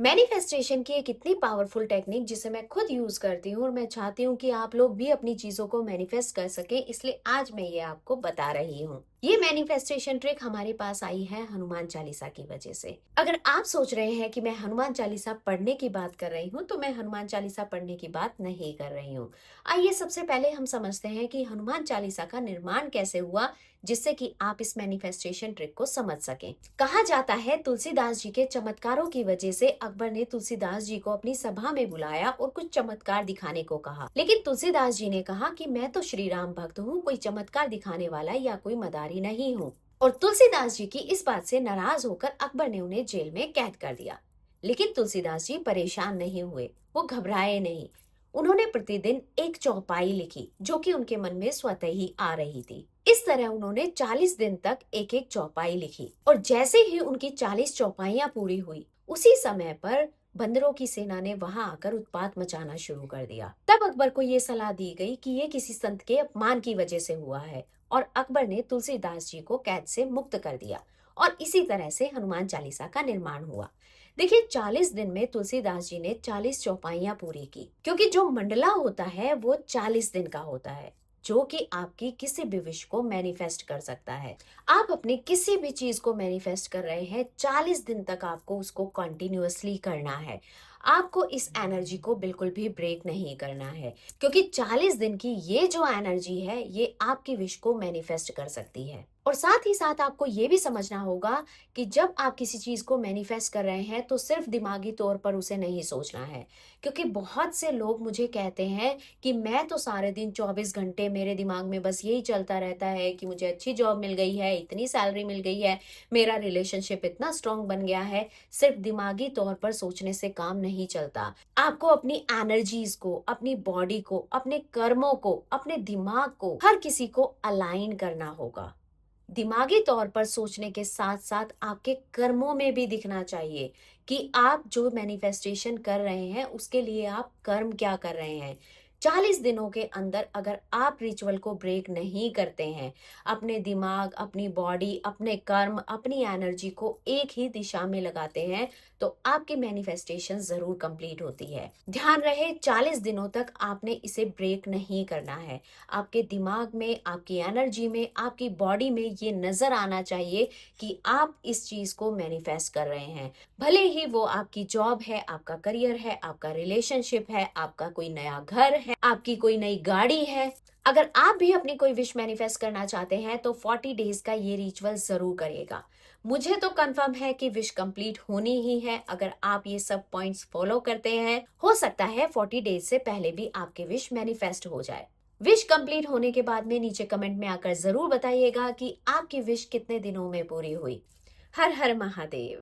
Manifestation की एक इतनी पावरफुल टेक्निक जिसे मैं खुद यूज करती हूँ और मैं चाहती हूँ कि आप लोग भी अपनी चीजों को मैनिफेस्ट कर सके, इसलिए आज मैं ये आपको बता रही हूँ। ये मैनिफेस्टेशन ट्रिक हमारे पास आई है हनुमान चालीसा की वजह से। अगर आप सोच रहे हैं कि मैं हनुमान चालीसा पढ़ने की बात कर रही हूँ, तो मैं हनुमान चालीसा पढ़ने की बात नहीं कर रही हूँ। आइए सबसे पहले हम समझते हैं कि हनुमान चालीसा का निर्माण कैसे हुआ, जिससे कि आप इस मैनिफेस्टेशन ट्रिक को समझ सकें। कहा जाता है तुलसीदास जी के चमत्कारों की वजह से अकबर ने तुलसीदास जी को अपनी सभा में बुलाया और कुछ चमत्कार दिखाने को कहा, लेकिन तुलसीदास जी ने कहा कि मैं तो श्री राम भक्त हूँ, कोई चमत्कार दिखाने वाला या कोई मदारी नहीं हूँ। और तुलसीदास जी की इस बात से नाराज होकर अकबर ने उन्हें जेल में कैद कर दिया। लेकिन तुलसीदास जी परेशान नहीं हुए, वो घबराए नहीं। उन्होंने प्रतिदिन एक चौपाई लिखी जो कि उनके मन में स्वतः ही आ रही थी। इस तरह उन्होंने 40 दिन तक एक एक चौपाई लिखी और जैसे ही उनकी 40 चौपाइयां पूरी हुई, उसी समय पर बंदरों की सेना ने वहां आकर उत्पात मचाना शुरू कर दिया। तब अकबर को ये सलाह दी गई कि ये किसी संत के अपमान की वजह से हुआ है, और अकबर ने तुलसीदास जी को कैद से मुक्त कर दिया। और इसी तरह से हनुमान चालीसा का निर्माण हुआ। देखिए, 40 दिन में तुलसीदास जी ने 40 चौपाइयां पूरी की, क्योंकि जो मंडला होता है वो 40 दिन का होता है, जो कि आपकी किसी भी विश को मैनिफेस्ट कर सकता है। आप अपनी किसी भी चीज को मैनिफेस्ट कर रहे हैं, 40 दिन तक आपको उसको कंटिन्यूअसली करना है। आपको इस एनर्जी को बिल्कुल भी ब्रेक नहीं करना है, क्योंकि 40 दिन की ये जो एनर्जी है ये आपकी विश को मैनिफेस्ट कर सकती है। और साथ ही साथ आपको ये भी समझना होगा कि जब आप किसी चीज को मैनिफेस्ट कर रहे हैं तो सिर्फ दिमागी तौर पर उसे नहीं सोचना है। क्योंकि बहुत से लोग मुझे कहते हैं कि मैं तो सारे दिन 24 घंटे मेरे दिमाग में बस यही चलता रहता है कि मुझे अच्छी जॉब मिल गई है, इतनी सैलरी मिल गई है, मेरा रिलेशनशिप इतना स्ट्रांग बन गया है। सिर्फ दिमागी तौर पर सोचने से काम नहीं चलता। आपको अपनी एनर्जीज को, अपनी बॉडी को, अपने कर्मों को, अपने दिमाग को, हर किसी को अलाइन करना होगा। दिमागी तौर पर सोचने के साथ साथ आपके कर्मों में भी दिखना चाहिए कि आप जो मैनिफेस्टेशन कर रहे हैं उसके लिए आप कर्म क्या कर रहे हैं। 40 दिनों के अंदर अगर आप रिचुअल को ब्रेक नहीं करते हैं, अपने दिमाग, अपनी बॉडी, अपने कर्म, अपनी एनर्जी को एक ही दिशा में लगाते हैं, तो आपकी मैनिफेस्टेशन जरूर कंप्लीट होती है। ध्यान रहे, 40 दिनों तक आपने इसे ब्रेक नहीं करना है। आपके दिमाग में, आपकी एनर्जी में, आपकी बॉडी में ये नजर आना चाहिए कि आप इस चीज को मैनिफेस्ट कर रहे हैं। भले ही वो आपकी जॉब है, आपका करियर है, आपका रिलेशनशिप है, आपका कोई नया घर है, आपकी कोई नई गाड़ी है। अगर आप भी अपनी कोई विश मैनिफेस्ट करना चाहते हैं तो 40 डेज का ये रिचुअल जरूर करिएगा। मुझे तो कंफर्म है कि विश कंप्लीट होनी ही है अगर आप ये सब पॉइंट्स फॉलो करते हैं। हो सकता है 40 डेज से पहले भी आपकी विश मैनिफेस्ट हो जाए। विश कंप्लीट होने के बाद में नीचे कमेंट में आकर जरूर बताइएगा कि आपकी विश कितने दिनों में पूरी हुई। हर हर महादेव।